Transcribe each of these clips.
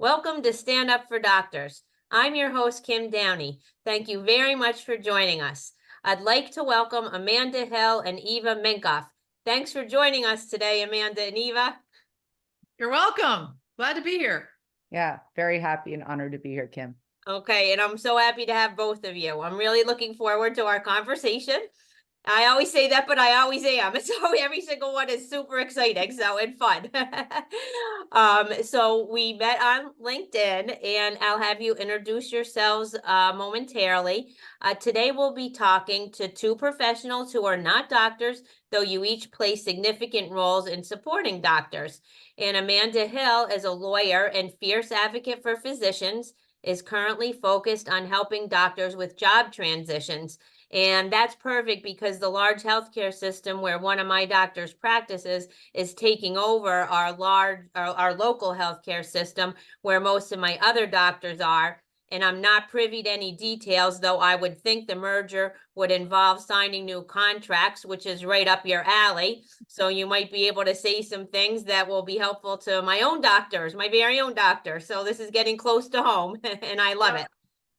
Welcome to Stand Up for Doctors. I'm your host, Kim Downey. Thank you very much for joining us. I'd like to welcome Amanda Hill and Eva Minkoff. Thanks for joining us today, Amanda and Eva. You're welcome. Glad to be here. Yeah, very happy and honored to be here, Kim. Okay, and I'm so happy to have both of you. I'm really looking forward to our conversation. I always say that, but I always am. So every single one is super exciting, so and fun. So we met on LinkedIn, and I'll have you introduce yourselves momentarily. Today we'll be talking to two professionals who are not doctors, though you each play significant roles in supporting doctors. And Amanda Hill is a lawyer and fierce advocate for physicians, is currently focused on helping doctors with job transitions. And that's perfect because the large healthcare system where one of my doctor's practices is taking over our local healthcare system where most of my other doctors are. And I'm not privy to any details, though I would think the merger would involve signing new contracts, which is right up your alley. So you might be able to say some things that will be helpful to my own doctors, my very own doctor. So this is getting close to home, and I love it.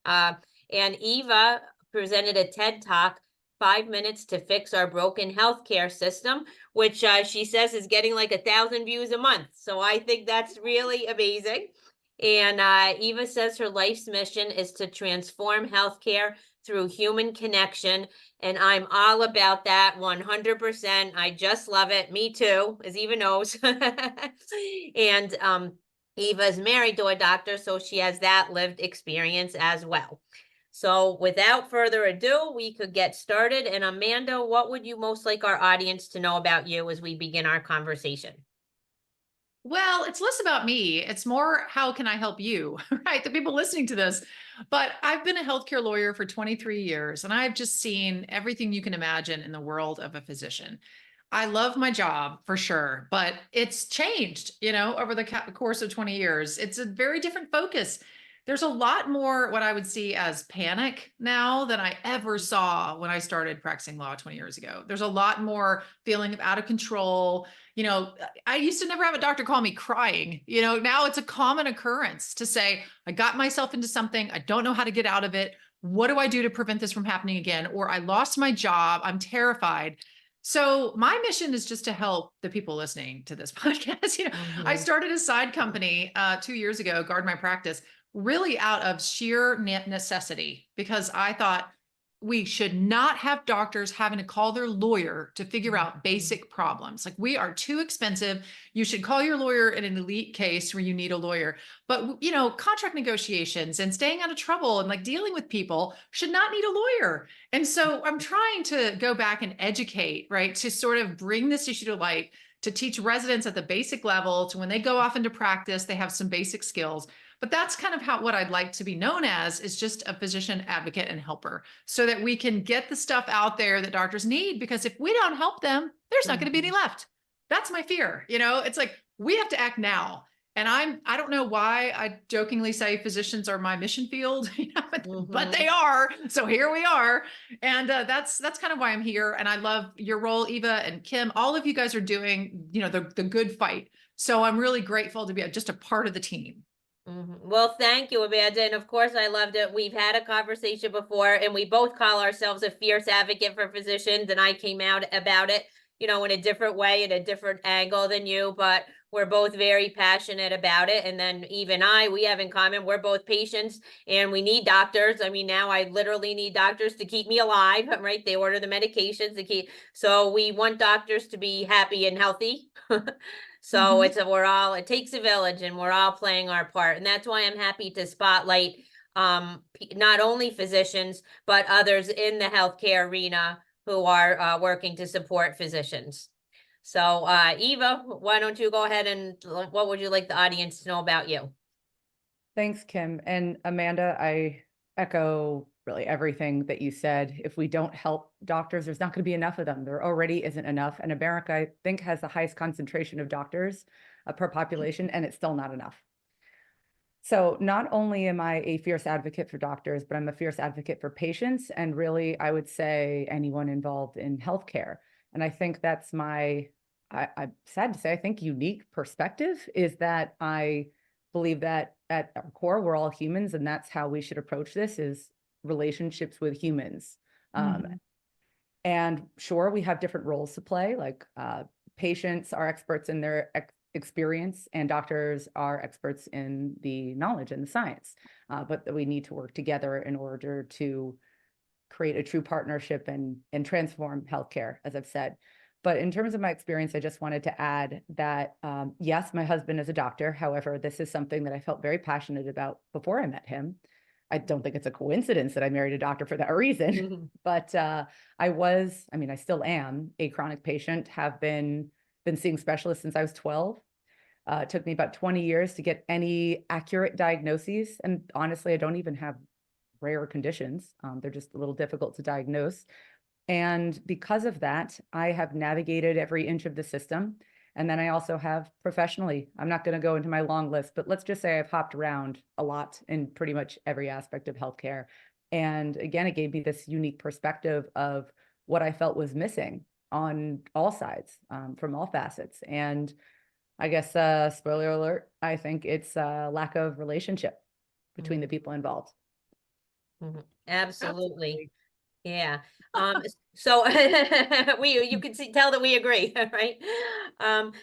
And Eva presented a TED Talk, 5 minutes to fix our broken healthcare system, which she says is getting like 1,000 views a month. So I think that's really amazing. And Eva says her life's mission is to transform healthcare through human connection. And I'm all about that 100%. I just love it. Me too, as Eva knows. And Eva is married to a doctor, so she has that lived experience as well. So without further ado, we could get started. And Amanda, what would you most like our audience to know about you as we begin our conversation? Well, it's less about me. It's more, how can I help you, right? The people listening to this. But I've been a healthcare lawyer for 23 years, and I've just seen everything you can imagine in the world of a physician. I love my job for sure, but it's changed, over the course of 20 years. It's a very different focus. There's a lot more what I would see as panic now than I ever saw when I started practicing law 20 years ago. There's a lot more feeling of out of control. I used to never have a doctor call me crying. Now it's a common occurrence to say, I got myself into something. I don't know how to get out of it. What do I do to prevent this from happening again? Or I lost my job. I'm terrified. So my mission is just to help the people listening to this podcast. I started a side company 2 years ago, Guard My Practice, really out of sheer necessity, because I thought we should not have doctors having to call their lawyer to figure out basic problems. Like, we are too expensive. You should call your lawyer in an elite case where you need a lawyer. But, contract negotiations and staying out of trouble and like dealing with people should not need a lawyer. And so I'm trying to go back and educate, right? To sort of bring this issue to light, to teach residents at the basic level, to when they go off into practice, they have some basic skills. But that's kind of what I'd like to be known as, is just a physician advocate and helper, so that we can get the stuff out there that doctors need, because if we don't help them, there's not going to be any left. That's my fear. It's like, we have to act now. And I don't know why I jokingly say physicians are my mission field, but they are. So here we are. And that's kind of why I'm here. And I love your role, Eva and Kim. All of you guys are doing, the good fight. So I'm really grateful to be just a part of the team. Well, thank you, Amanda. And of course, I loved it. We've had a conversation before, and we both call ourselves a fierce advocate for physicians. And I came out about it, in a different way, in a different angle than you, but we're both very passionate about it. And then even we have in common, we're both patients and we need doctors. I mean, now I literally need doctors to keep me alive, right? They order the medications to keep. So we want doctors to be happy and healthy. So it takes a village, and we're all playing our part. And that's why I'm happy to spotlight not only physicians, but others in the healthcare arena who are working to support physicians. So Eva, why don't you go ahead, and what would you like the audience to know about you? Thanks, Kim. And Amanda, I echo really everything that you said. If we don't help doctors, there's not going to be enough of them. There already isn't enough. And America, I think, has the highest concentration of doctors per population, and it's still not enough. So not only am I a fierce advocate for doctors, but I'm a fierce advocate for patients, and really, I would say anyone involved in healthcare. And I think that's I'm sad to say, I think unique perspective is that I believe that at our core, we're all humans, and that's how we should approach this, is relationships with humans. Mhm. And sure, we have different roles to play, like patients are experts in their experience, and doctors are experts in the knowledge and the science. But we need to work together in order to create a true partnership and transform healthcare, as I've said. But in terms of my experience, I just wanted to add that, yes, my husband is a doctor. However, this is something that I felt very passionate about before I met him. I don't think it's a coincidence that I married a doctor for that reason. But I still am a chronic patient, have been seeing specialists since I was 12. It took me about 20 years to get any accurate diagnoses. And honestly, I don't even have rare conditions. They're just a little difficult to diagnose. And because of that, I have navigated every inch of the system. And then I also have professionally, I'm not going to go into my long list, but let's just say I've hopped around a lot in pretty much every aspect of healthcare. And again, it gave me this unique perspective of what I felt was missing on all sides, from all facets. And I guess, spoiler alert, I think it's a lack of relationship between the people involved. Mhm. Absolutely. Absolutely. Yeah. So you can tell that we agree, right?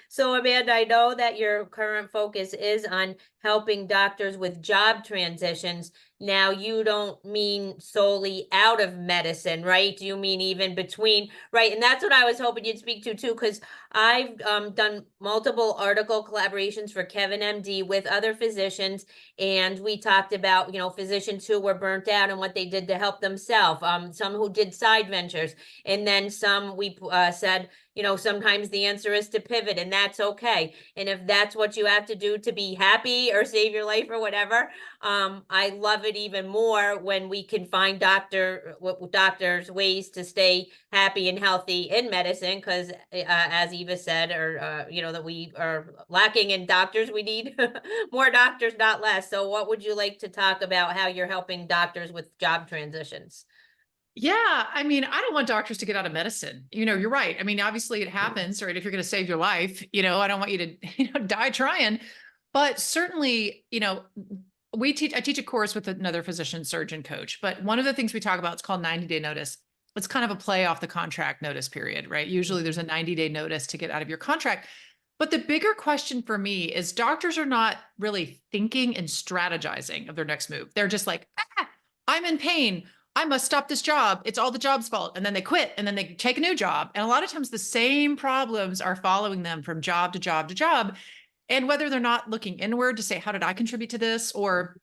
So Amanda, I know that your current focus is on helping doctors with job transitions. Now, you don't mean solely out of medicine, right? You mean even between, right? And that's what I was hoping you'd speak to too, because I've done multiple article collaborations for Kevin MD with other physicians, and we talked about, physicians who were burnt out and what they did to help themselves, some who did side ventures, and then some we said, sometimes the answer is to pivot, and that's okay. And if that's what you have to do to be happy or save your life or whatever, I love it even more when we can find doctors ways to stay happy and healthy in medicine, because as Eva said, or that we are lacking in doctors. We need more doctors, not less. So what would you like to talk about, how you're helping doctors with job transitions? Yeah, I mean, I don't want doctors to get out of medicine. You're right. I mean, obviously it happens, right? If you're going to save your life, I don't want you to, die trying. But certainly, I teach a course with another physician surgeon coach. But one of the things we talk about is called 90-day notice. It's kind of a play off the contract notice period, right? Usually there's a 90-day notice to get out of your contract. But the bigger question for me is doctors are not really thinking and strategizing of their next move. They're just like, I'm in pain. I must stop this job. It's all the job's fault. And then they quit and then they take a new job. And a lot of times the same problems are following them from job to job to job. And whether they're not looking inward to say, how did I contribute to this? Or,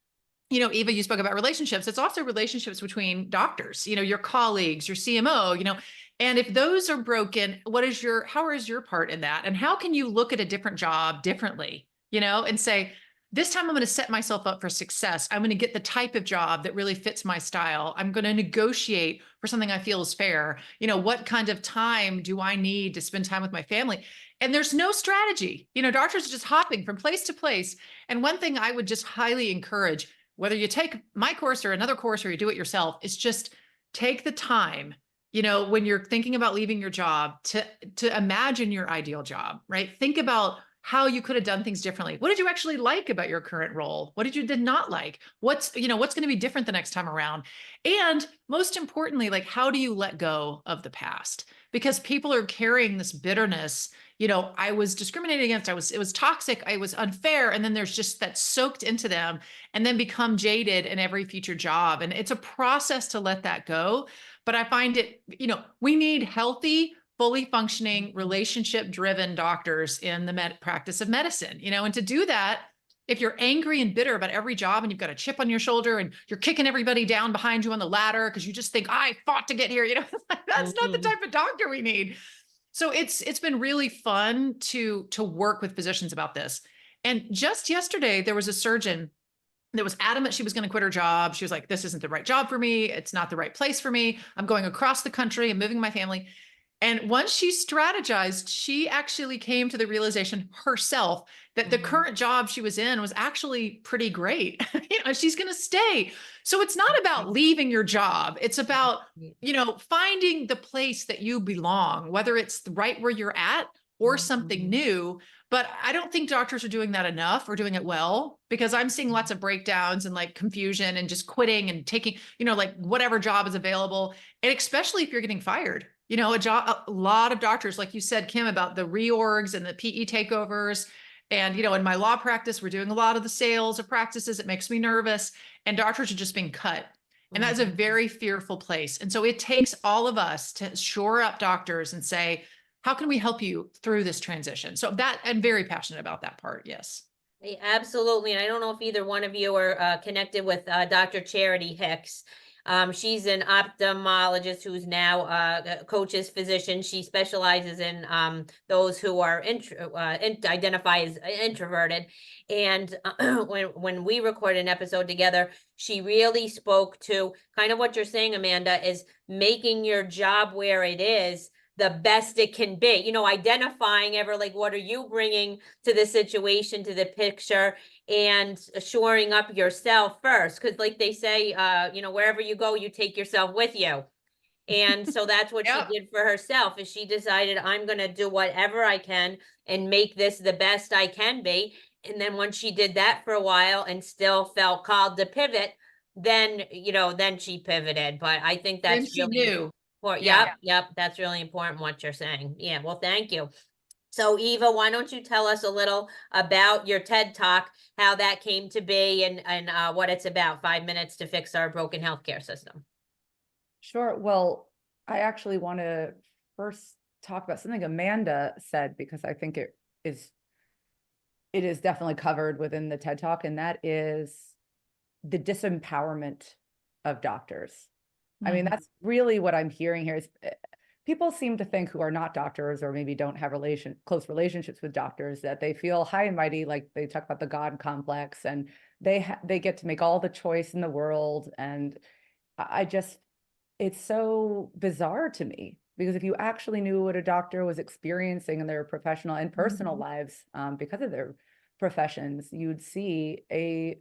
Eva, you spoke about relationships. It's also relationships between doctors, your colleagues, your CMO, and if those are broken, how is your part in that? And how can you look at a different job differently, and say, this time I'm going to set myself up for success. I'm going to get the type of job that really fits my style. I'm going to negotiate for something I feel is fair. What kind of time do I need to spend time with my family? And there's no strategy. Doctors are just hopping from place to place. And one thing I would just highly encourage, whether you take my course or another course or you do it yourself, is just take the time, when you're thinking about leaving your job, to imagine your ideal job, right? Think about how you could have done things differently. What did you actually like about your current role? What did not like? What's going to be different the next time around? And most importantly, like, how do you let go of the past? Because people are carrying this bitterness. I was discriminated against. It was toxic. I was unfair. And then there's just that soaked into them and then become jaded in every future job. And it's a process to let that go. But I find it, we need healthy, fully functioning, relationship-driven doctors in the practice of medicine, and to do that, if you're angry and bitter about every job and you've got a chip on your shoulder and you're kicking everybody down behind you on the ladder because you just think, I fought to get here, that's not the type of doctor we need. So it's been really fun to work with physicians about this. And just yesterday, there was a surgeon that was adamant she was going to quit her job. She was like, this isn't the right job for me. It's not the right place for me. I'm going across the country. I'm moving my family. And once she strategized, she actually came to the realization herself that the current job she was in was actually pretty great. She's going to stay. So it's not about leaving your job. It's about, finding the place that you belong, whether it's right where you're at or something new. But I don't think doctors are doing that enough or doing it well, because I'm seeing lots of breakdowns and like confusion and just quitting and taking, like whatever job is available. And especially if you're getting fired, a lot of doctors, like you said, Kim, about the reorgs and the PE takeovers. And, in my law practice, we're doing a lot of the sales of practices. It makes me nervous, and doctors are just being cut. And that's a very fearful place. And so it takes all of us to shore up doctors and say, how can we help you through this transition? So that, I'm very passionate about that part. Yes. Absolutely. And I don't know if either one of you are connected with Dr. Charity Hicks. She's an ophthalmologist who's now a coach's physician. She specializes in those who are identify as introverted. And when we recorded an episode together, she really spoke to kind of what you're saying, Amanda, is making your job where it is the best it can be, identifying like, what are you bringing to the situation, to the picture, and shoring up yourself first. Because like they say, wherever you go, you take yourself with you. And so that's what Yep. she did for herself, is she decided, I'm going to do whatever I can and make this the best I can be. And then once she did that for a while and still felt called to pivot, then, then she pivoted. But I think Then that's she really knew. important. Yeah. Yep. That's really important what you're saying. Yeah. Well, thank you. So Eva, why don't you tell us a little about your TED Talk, how that came to be, and what it's about? 5 minutes to fix our broken healthcare system. Sure. Well, I actually want to first talk about something Amanda said, because I think it is definitely covered within the TED Talk, and that is the disempowerment of doctors. I mean, that's really what I'm hearing here is people seem to think, who are not doctors or maybe don't have close relationships with doctors, that they feel high and mighty, like they talk about the God complex, and they get to make all the choice in the world. And it's so bizarre to me, because if you actually knew what a doctor was experiencing in their professional and personal lives, because of their professions, you'd see a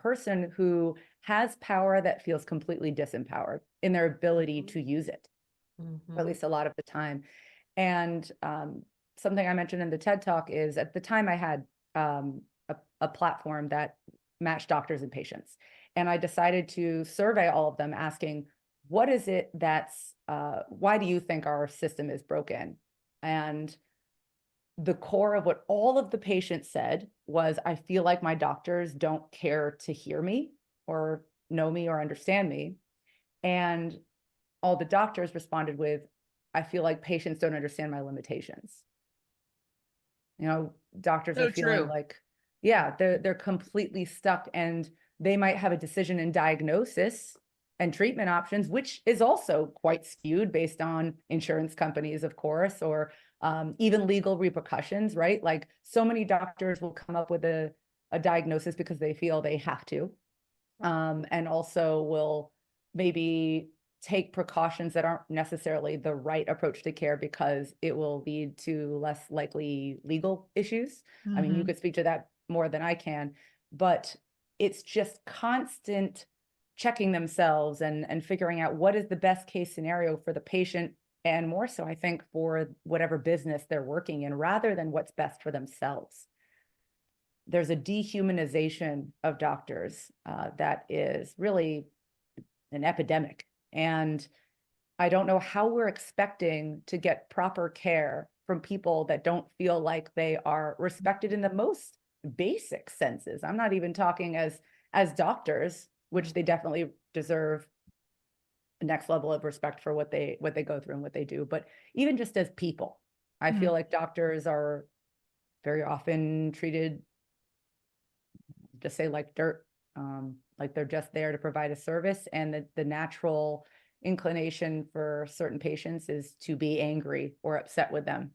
person who has power that feels completely disempowered in their ability to use it, or at least a lot of the time. And something I mentioned in the TED Talk is, at the time I had a platform that matched doctors and patients. And I decided to survey all of them, asking, what is it why do you think our system is broken? And the core of what all of the patients said was, I feel like my doctors don't care to hear me or know me or understand me. And all the doctors responded with, I feel like patients don't understand my limitations. Doctors So are feeling true. like, yeah, they're completely stuck, and they might have a decision in diagnosis and treatment options, which is also quite skewed based on insurance companies, of course, or even legal repercussions, right? Like, so many doctors will come up with a diagnosis because they feel they have to, and also will maybe take precautions that aren't necessarily the right approach to care, because it will lead to less likely legal issues. I mean, you could speak to that more than I can, but it's just constant checking themselves and figuring out what is the best case scenario for the patient, and more so, I think, for whatever business they're working in, rather than what's best for themselves. There's a dehumanization of doctors that is really an epidemic. And I don't know how we're expecting to get proper care from people that don't feel like they are respected in the most basic senses. I'm not even talking as doctors, which they definitely deserve the next level of respect for what they go through and what they do, but even just as people, I feel like doctors are very often treated, just say, like dirt, like they're just there to provide a service, and the natural inclination for certain patients is to be angry or upset with them.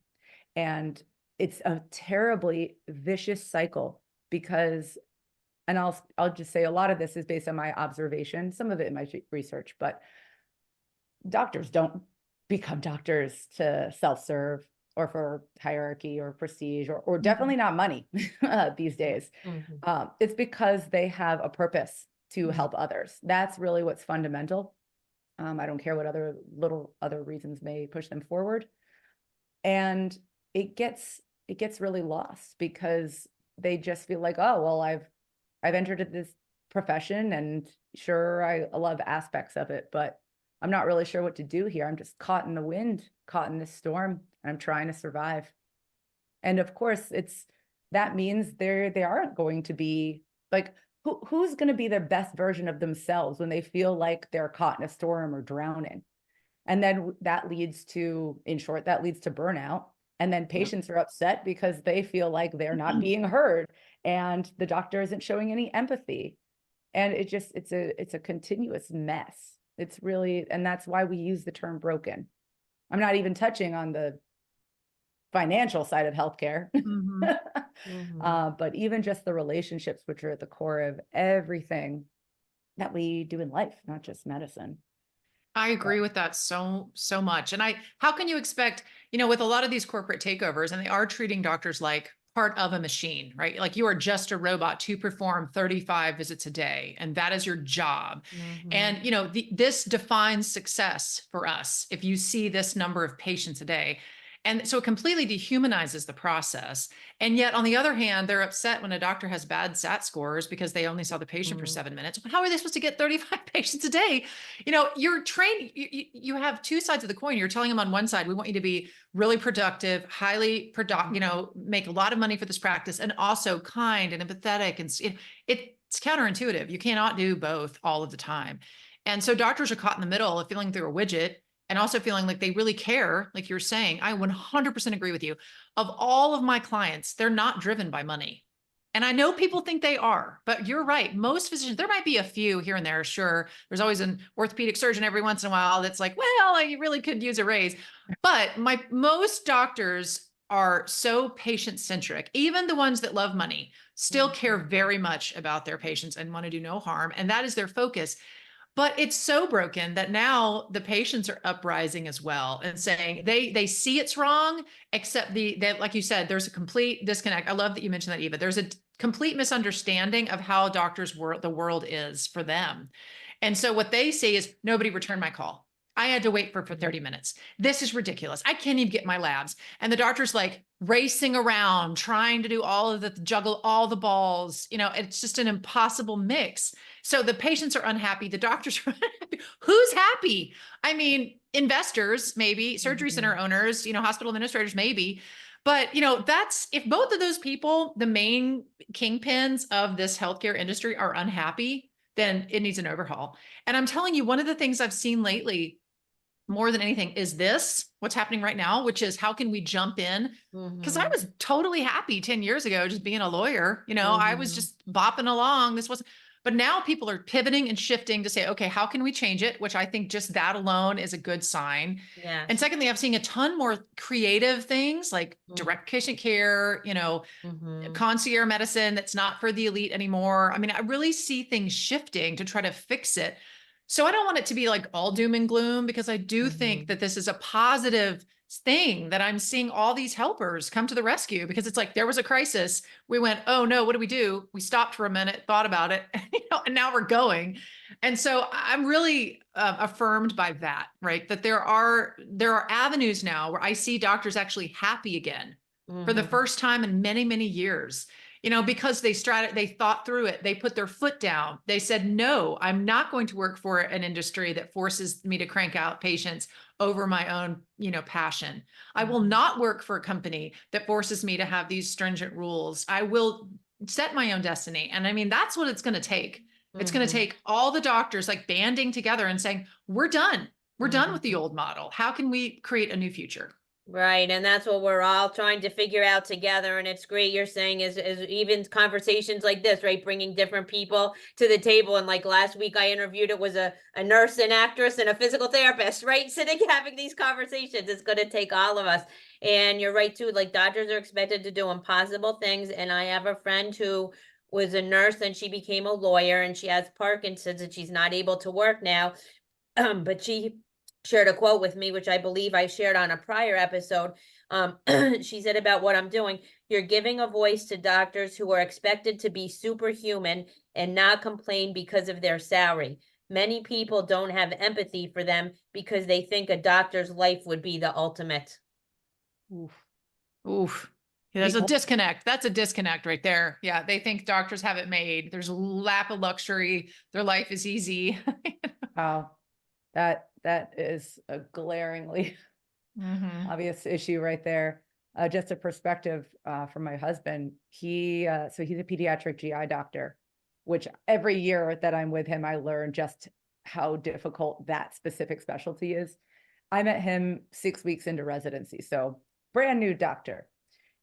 And it's a terribly vicious cycle, because, and I'll just say, a lot of this is based on my observation, some of it in my research, but doctors don't become doctors to self-serve or for hierarchy or prestige, or definitely not money these days. It's because they have a purpose to help others. That's really what's fundamental. I don't care what other reasons may push them forward. And it gets it gets really lost because they just feel like, oh, well, I've entered this profession and sure, I love aspects of it, but I'm not really sure what to do here. I'm just caught in the wind, caught in this storm, and I'm trying to survive. And of course, that means they aren't going to be like, who's going to be their best version of themselves when they feel like they're caught in a storm or drowning? And then that leads to, in short, that leads to burnout. And then patients are upset because they feel like they're not being heard and the doctor isn't showing any empathy. And it's a continuous mess. It's really, and that's why we use the term broken. I'm not even touching on the financial side of healthcare. But even just the relationships, which are at the core of everything that we do in life, not just medicine. I agree with that so much. And how can you expect, with a lot of these corporate takeovers, and they are treating doctors like part of a machine, right? Like you are just a robot to perform 35 visits a day, and that is your job. And, this defines success for us. If you see this number of patients a day, and so it completely dehumanizes the process. And yet, on the other hand, they're upset when a doctor has bad SAT scores because they only saw the patient for 7 minutes. How are they supposed to get 35 patients a day? You're trained, you have two sides of the coin. You're telling them on one side, we want you to be really productive, highly make a lot of money for this practice, and also kind and empathetic. And it's counterintuitive. You cannot do both all of the time. And so doctors are caught in the middle of feeling they're a widget and also feeling like they really care. Like you're saying, I 100% agree with you. Of all of my clients, they're not driven by money. And I know people think they are, but you're right. Most physicians, there might be a few here and there. Sure. There's always an orthopedic surgeon every once in a while that's like, well, I really could use a raise. But most doctors are so patient centric. Even the ones that love money still care very much about their patients and want to do no harm. And that is their focus. But it's so broken that now the patients are uprising as well and saying they see it's wrong, except that, like you said, there's a complete disconnect. I love that you mentioned that, Eva. There's a complete misunderstanding of how the world is for them. And so what they say is, nobody returned my call. I had to wait for 30 minutes. This is ridiculous. I can't even get my labs. And the doctor's like racing around, trying to do juggle all the balls. It's just an impossible mix. So the patients are unhappy. The doctors are unhappy. Who's happy? I mean, investors, maybe, surgery center owners, hospital administrators, maybe. But, that's, if both of those people, the main kingpins of this healthcare industry, are unhappy, then it needs an overhaul. And I'm telling you, one of the things I've seen lately, more than anything, is what's happening right now, which is how can we jump in? Because I was totally happy 10 years ago, just being a lawyer, I was just bopping along. But now people are pivoting and shifting to say, okay, how can we change it? Which I think just that alone is a good sign. Yes. And secondly, I'm seeing a ton more creative things like direct patient care, concierge medicine that's not for the elite anymore. I mean, I really see things shifting to try to fix it. So I don't want it to be like all doom and gloom, because I do think that this is a positive thing that I'm seeing all these helpers come to the rescue, because it's like, there was a crisis. We went, oh no, what do? We stopped for a minute, thought about it, and now we're going. And so I'm really affirmed by that, right? That there are avenues now where I see doctors actually happy again for the first time in many, many years. Because they thought through it. They put their foot down. They said, no, I'm not going to work for an industry that forces me to crank out patients over my own, passion. I will not work for a company that forces me to have these stringent rules. I will set my own destiny. And I mean, that's what it's going to take. It's going to take all the doctors like banding together and saying, we're done. We're done with the old model. How can we create a new future? Right. And that's what we're all trying to figure out together. And it's great you're saying is even conversations like this, right? Bringing different people to the table. And like last week I interviewed, it was a nurse, an actress, and a physical therapist, right? Sitting having these conversations. It's going to take all of us. And you're right too. Like doctors are expected to do impossible things. And I have a friend who was a nurse and she became a lawyer, and she has Parkinson's and she's not able to work now. But she shared a quote with me, which I believe I shared on a prior episode. She said about what I'm doing, you're giving a voice to doctors who are expected to be superhuman and not complain because of their salary. Many people don't have empathy for them because they think a doctor's life would be the ultimate. Oof. Oof. Yeah, there's a disconnect. That's a disconnect right there. Yeah. They think doctors have it made. There's a lap of luxury. Their life is easy. Wow, that is a glaringly Hmm. obvious issue right there. Just a perspective from my husband. So he's a pediatric GI doctor, which every year that I'm with him, I learn just how difficult that specific specialty is. I met him 6 weeks into residency, so brand new doctor.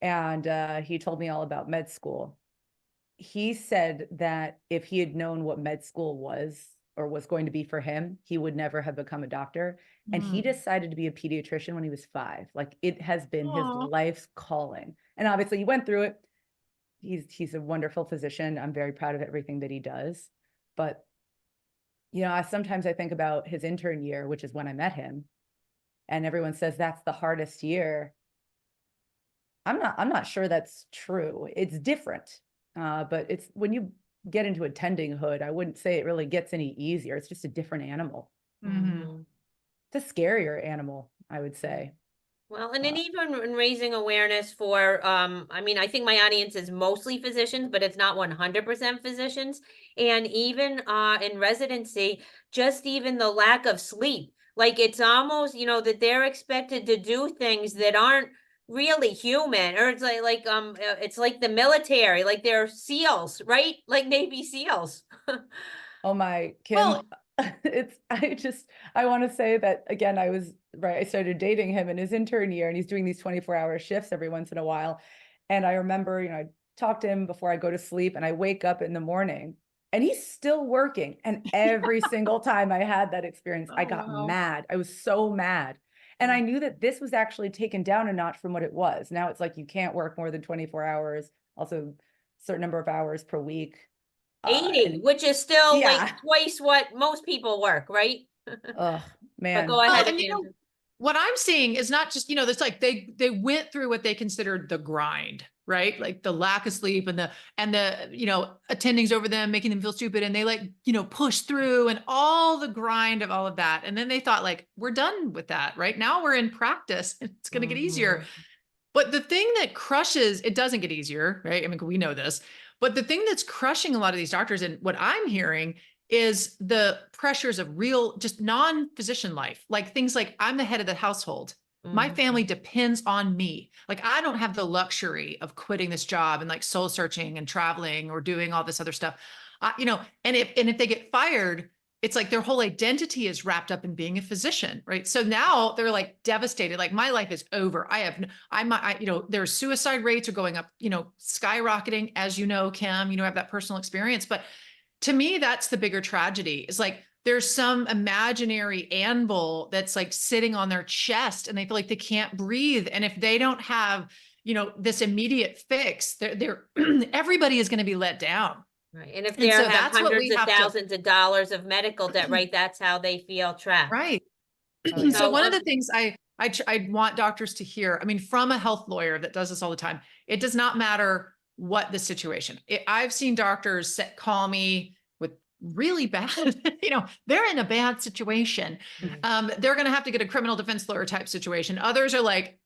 And he told me all about med school. He said that if he had known what med school was or was going to be for him, he would never have become a doctor. And he decided to be a pediatrician when he was 5. Like, it has been his Aw. life's calling. And obviously he went through it. He's a wonderful physician. I'm very proud of everything that he does. But, sometimes I think about his intern year, which is when I met him, and everyone says that's the hardest year. I'm not sure that's true. It's different. But it's when you get into attending hood, I wouldn't say it really gets any easier. It's just a different animal. Hmm. Mhm. It's a scarier animal, I would say. Well, and then Uh, even in raising awareness for, I mean, I think my audience is mostly physicians, but it's not 100% physicians. And even in residency, just even the lack of sleep, like it's almost, that they're expected to do things that aren't really human, or it's it's like the military, like they're SEALs, right? Like Navy SEALs. Oh my, Well, Kim, I want to say that again, I started dating him in his intern year and he's doing these 24-hour shifts every once in a while. And I remember, I talk to him before I go to sleep and I wake up in the morning and he's still working. And every single time I had that experience, I oh, got wow. mad. I was so mad. And I knew that this was actually taken down a notch from what it was. Now it's like you can't work more than 24 hours, also certain number of hours per week. 80, And which is still like yeah. twice what most people work, right? Oh But man. go Well, ahead, and Amanda. what I'm seeing is not just, it's like they went through what they considered the grind, right? Like the lack of sleep and the attendings over them, making them feel stupid. And they push through and all the grind of all of that. And then they thought like, we're done with that, right? Now we're in practice and it's going to get easier. Mhm. But the thing that crushes, it doesn't get easier, right? I mean, we know this, but the thing that's crushing a lot of these doctors and what I'm hearing is the pressures of real, just non-physician life, like things like I'm the head of the household. My family Mhm. depends on me. Like I don't have the luxury of quitting this job and like soul searching and traveling or doing all this other stuff. And if they get fired, it's like their whole identity is wrapped up in being a physician, right? So now they're like devastated. Like my life is over. Their suicide rates are going up, skyrocketing, as you know, Kim, have that personal experience. But to me, that's the bigger tragedy is like, there's some imaginary anvil that's like sitting on their chest and they feel like they can't breathe. And if they don't have, this immediate fix, they're everybody is going to be let down. Right. And if they And so have that's what hundreds we of have to, thousands of dollars of medical debt, right, that's how they feel trapped. right. Oh yeah. So So, one of the things I want doctors to hear, I mean, from a health lawyer that does this all the time, it does not matter what the situation. I've seen doctors call me with really bad, they're in a bad situation. Mhm. They're going to have to get a criminal defense lawyer type situation. Others are like,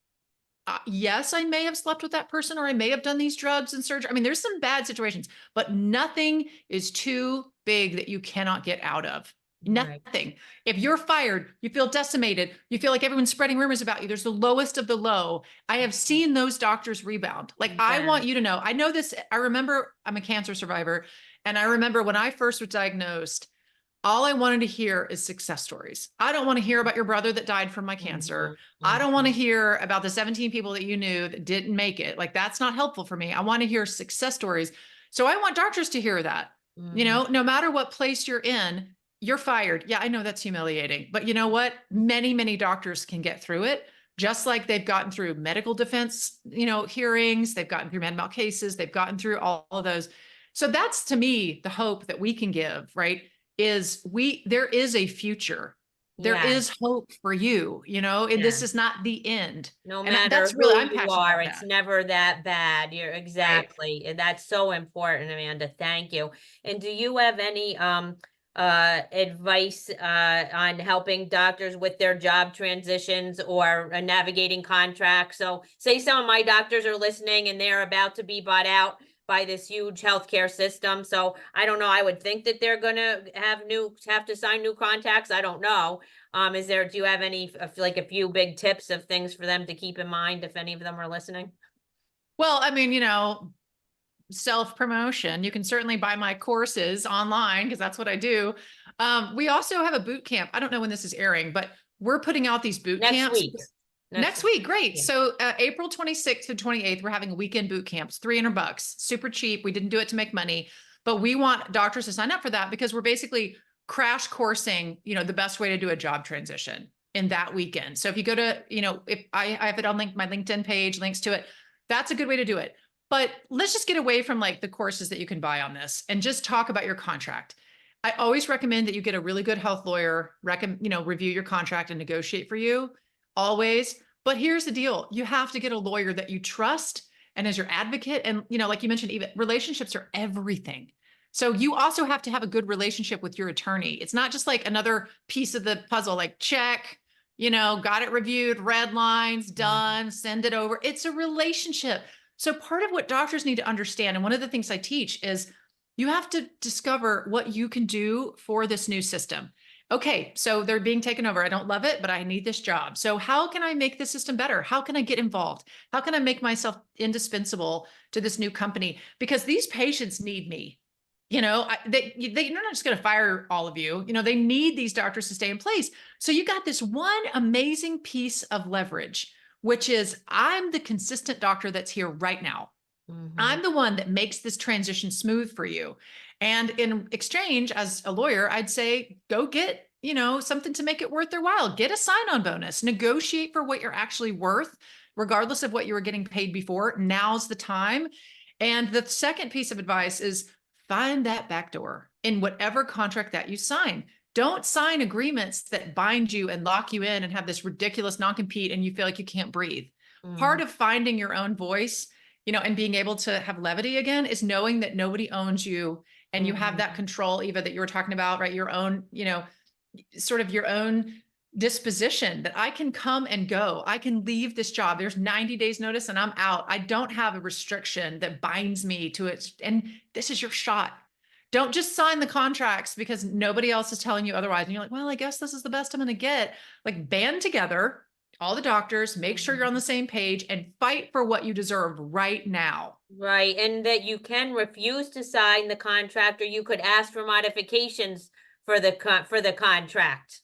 yes, I may have slept with that person or I may have done these drugs and surgery. I mean, there's some bad situations, but nothing is too big that you cannot get out of. Right. Nothing. If you're fired, you feel decimated, you feel like everyone's spreading rumors about you. There's the lowest of the low. I have seen those doctors rebound. Like, I Yeah. want you to know, I know this. I remember I'm a cancer survivor. And I remember when I first was diagnosed, all I wanted to hear is success stories. I don't want to hear about your brother that died from my cancer. Mhm. I don't want to Mhm. hear about the 17 people that you knew that didn't make it. Like, that's not helpful for me. I want to hear success stories. So I want doctors to hear that. Mhm. No matter what place you're in, you're fired. Yeah, I know that's humiliating. But you know what? Many, many doctors can get through it, just like they've gotten through medical defense, hearings, they've gotten through med mal cases, they've gotten through all of those. So that's to me the hope that we can give, right? There is a future. There Yeah. is hope for you, and Yeah. this is not the end. No And matter that's really, who I'm you passionate are, about it's that. never that bad. You're Right. exactly. And that's so important, Amanda. Thank you. And do you have any advice on helping doctors with their job transitions or navigating contracts? So say some of my doctors are listening and they're about to be bought out by this huge healthcare system. So I don't know. I would think that they're gonna have to sign new contracts. I don't know. Do you have any like a few big tips of things for them to keep in mind if any of them are listening? Well, I mean, self-promotion. You can certainly buy my courses online because that's what I do. We also have a boot camp. I don't know when this is airing, but we're putting out these boot Next camps. week. Next week, great. Yeah. So April 26th to 28th, we're having a weekend boot camps, $300, super cheap. We didn't do it to make money, but we want doctors to sign up for that because we're basically crash coursing, the best way to do a job transition in that weekend. So if you go to, if I have it on my LinkedIn page, links to it, that's a good way to do it. But let's just get away from like the courses that you can buy on this and just talk about your contract. I always recommend that you get a really good health lawyer, review your contract and negotiate for you always. But here's the deal. You have to get a lawyer that you trust and as your advocate. And, like you mentioned, even relationships are everything. So you also have to have a good relationship with your attorney. It's not just like another piece of the puzzle, like check, got it reviewed, red lines, done, send it over. It's a relationship. So part of what doctors need to understand, and one of the things I teach is you have to discover what you can do for this new system. Okay, so they're being taken over. I don't love it, but I need this job. So how can I make the system better? How can I get involved? How can I make myself indispensable to this new company? Because these patients need me. They're not just going to fire all of you. They need these doctors to stay in place. So you got this one amazing piece of leverage, which is I'm the consistent doctor that's here right now. I'm the one that makes this transition smooth for you. And in exchange, as a lawyer, I'd say, go get, something to make it worth their while. Get a sign-on bonus, negotiate for what you're actually worth, regardless of what you were getting paid before. Now's the time. And the second piece of advice is find that backdoor in whatever contract that you sign. Don't sign agreements that bind you and lock you in and have this ridiculous non-compete and you feel like you can't breathe. Part of finding your own voice, and being able to have levity again is knowing that nobody owns you and you have that control, Eva, that you were talking about, right? Your own, sort of your own disposition that I can come and go. I can leave this job. There's 90 days notice and I'm out. I don't have a restriction that binds me to it. And this is your shot. Don't just sign the contracts because nobody else is telling you otherwise. And you're like, well, I guess this is the best I'm going to get. Like band together, all the doctors, make sure you're on the same page and fight for what you deserve right now. Right. And that you can refuse to sign the contract or you could ask for modifications for the contract.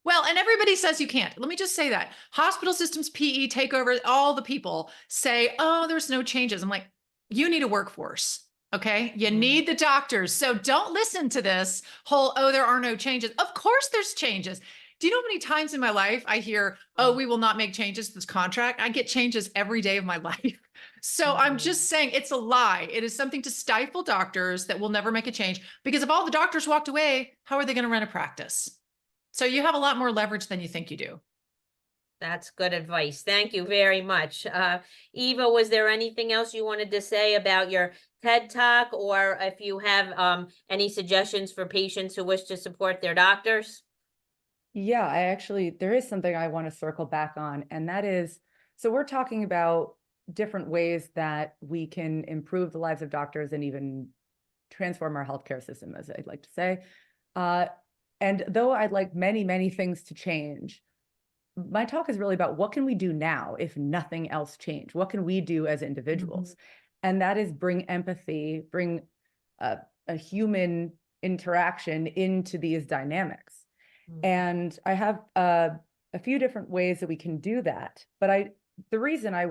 Well, and everybody says you can't. Let me just say that. Hospital systems, PE, takeover, all the people say, oh, there's no changes. I'm like, you need a workforce. Okay. You need the doctors. So don't listen to this whole, oh, there are no changes. Of course there's changes. Do you know how many times in my life I hear, oh, we will not make changes to this contract? I get changes every day of my life. So I'm just saying it's a lie. It is something to stifle doctors that will never make a change because if all the doctors walked away, how are they going to run a practice? So you have a lot more leverage than you think you do. That's good advice. Thank you very much. Eva, was there anything else you wanted to say about your TED Talk or if you have any suggestions for patients who wish to support their doctors? Yeah, there is something I want to circle back on, and that is, so we're talking about different ways that we can improve the lives of doctors and even transform our healthcare system, as I'd like to say. And though I'd like many, many things to change, my talk is really about what can we do now if nothing else changed? What can we do as individuals? And that is bring empathy, bring a human interaction into these dynamics. And I have a few different ways that we can do that. But the reason I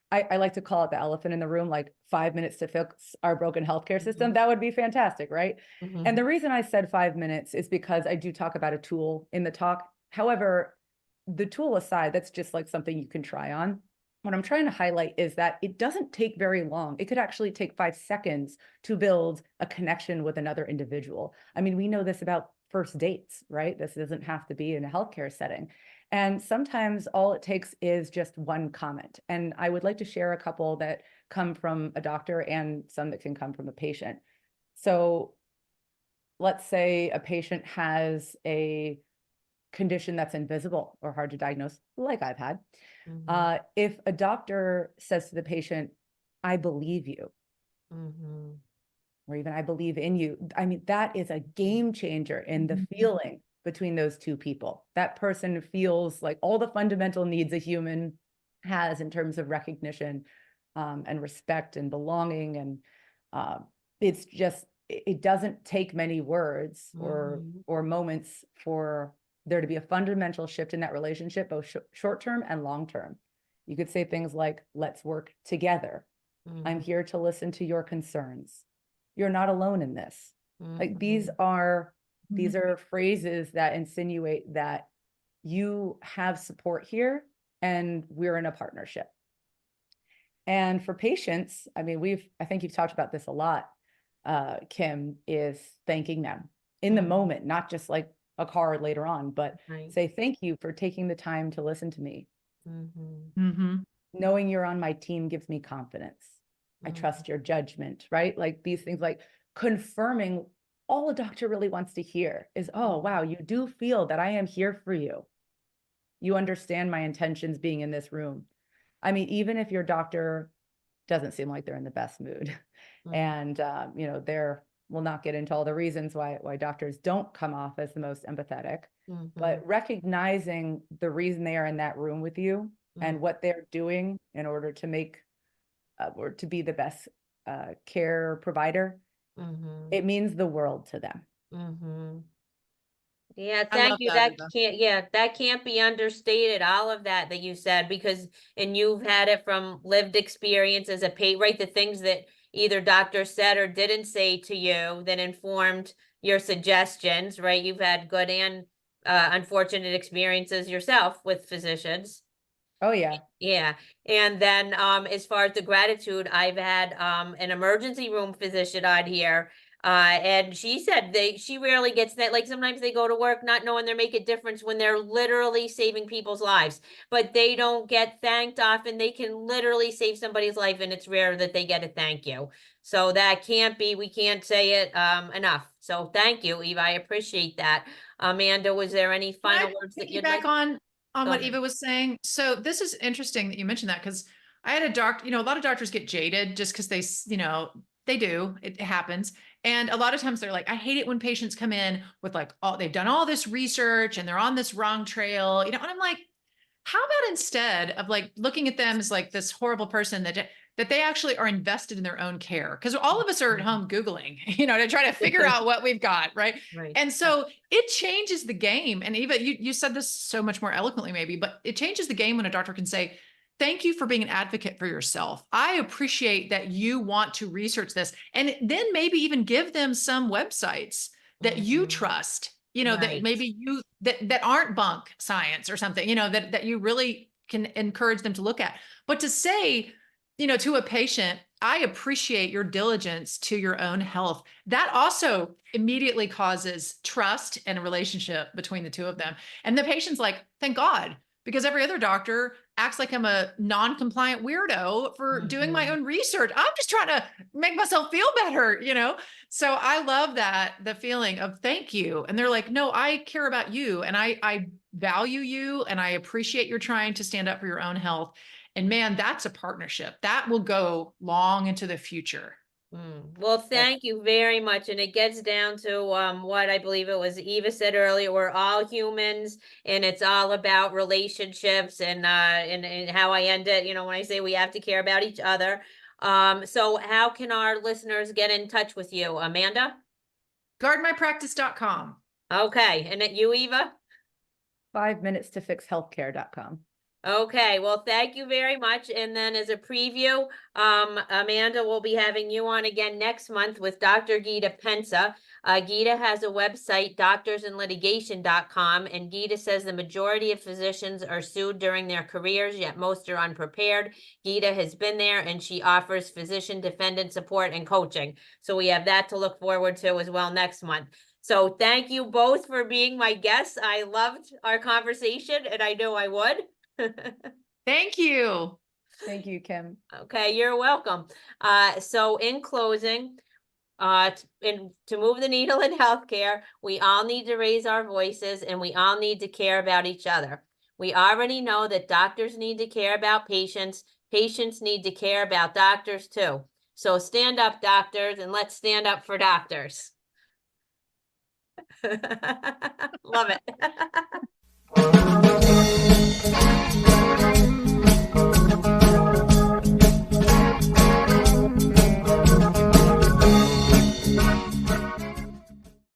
like to call it the elephant in the room, like 5 minutes to fix our broken healthcare system. That would be fantastic, right? And the reason I said 5 minutes is because I do talk about a tool in the talk. However, the tool aside, that's just like something you can try on. What I'm trying to highlight is that it doesn't take very long. It could actually take 5 seconds to build a connection with another individual. I mean, we know this about first dates, right? This doesn't have to be in a healthcare setting. And sometimes all it takes is just one comment. And I would like to share a couple that come from a doctor and some that can come from a patient. So let's say a patient has a condition that's invisible or hard to diagnose, like I've had. Mhm. If a doctor says to the patient, I believe you, Mhm. or even I believe in you, I mean, that is a game changer in the Mhm. feeling between those two people. That person feels like all the fundamental needs a human has in terms of recognition, and respect and belonging. And it's just, it doesn't take many words Mhm. or moments for there to be a fundamental shift in that relationship, both short term and long term. You could say things like, let's work together. I'm Mhm. here to listen to your concerns. You're not alone in this. Like Mhm. these are phrases that insinuate that you have support here and we're in a partnership. And for patients, I mean, I think you've talked about this a lot, Kim, is thanking them in the Mhm. moment, not just like a card later on, but Right. say, thank you for taking the time to listen to me. Mhm. Mhm. Knowing you're on my team gives me confidence. I Mhm. trust your judgment, right? Like these things, like confirming all a doctor really wants to hear is, oh, Mhm. wow, you do feel that I am here for you. You understand my intentions being in this room. I mean, even if your doctor doesn't seem like they're in the best mood, Mhm. and they're, we'll not get into all the reasons why doctors don't come off as the most empathetic, Mhm. but recognizing the reason they are in that room with you Mhm. and what they're doing in order to make or to be the best care provider, Mhm. it means the world to them. Mhm. Yeah, I thank love you. that, That Eva. can't, yeah, that can't be understated. All of that you said, because, and you've had it from lived experience as a right? The things that either doctor said or didn't say to you that informed your suggestions, right? You've had good and unfortunate experiences yourself with physicians. Oh yeah. Yeah. And then as far as the gratitude, I've had an emergency room physician on here. And she said she rarely gets that. Like sometimes they go to work not knowing they make a difference when they're literally saving people's lives, but they don't get thanked often. They can literally save somebody's life, and it's rare that they get a thank you. So that can't be, we can't say it enough. So thank you, Eva. I appreciate that. Amanda, was there any Can I final words that you'd piggyback like? on Go what ahead. Eva was saying? So this is interesting that you mentioned that because I had a doctor, a lot of doctors get jaded just because they do, it happens. And a lot of times they're like, I hate it when patients come in with like, oh, they've done all this research and they're on this wrong trail, and I'm like, how about instead of like looking at them as like this horrible person that they actually are invested in their own care? Because all of us are at home Googling, to try to figure out what we've got, right? Right. And so it changes the game. And Eva, you said this so much more eloquently, maybe, but it changes the game when a doctor can say, thank you for being an advocate for yourself. I appreciate that you want to research this. And then maybe even give them some websites that you Mhm. trust, that Right. maybe that aren't bunk science or something, that you really can encourage them to look at. But to say, to a patient, I appreciate your diligence to your own health. That also immediately causes trust and a relationship between the two of them. And the patient's like, thank God, because every other doctor acts like I'm a non-compliant weirdo for doing my Mhm. own research. I'm just trying to make myself feel better. So I love that, the feeling of thank you. And they're like, no, I care about you and I value you and I appreciate you're trying to stand up for your own health. And man, that's a partnership that will go long into the future. Well, That's thank you very much. And it gets down to what I believe it was Eva said earlier, we're all humans and it's all about relationships and how I end it, when I say we have to care about each other. So how can our listeners get in touch with you, Amanda? Guardmypractice.com. Okay. And at you, Eva? 5 minutes to fix healthcare.com. Okay, well, thank you very much. And then as a preview, Amanda will be having you on again next month with Dr. Geeta Pensa. Geeta has a website, doctorsandlitigation.com, and Geeta says the majority of physicians are sued during their careers, yet most are unprepared. Geeta has been there and she offers physician defendant support and coaching. So we have that to look forward to as well next month. So thank you both for being my guests. I loved our conversation and I know I would. Thank you. Thank you, Kim. Okay, you're welcome. So in closing, to move the needle in healthcare, we all need to raise our voices and we all need to care about each other. We already know that doctors need to care about patients. Patients need to care about doctors too. So stand up, doctors, and let's stand up for doctors. Love it.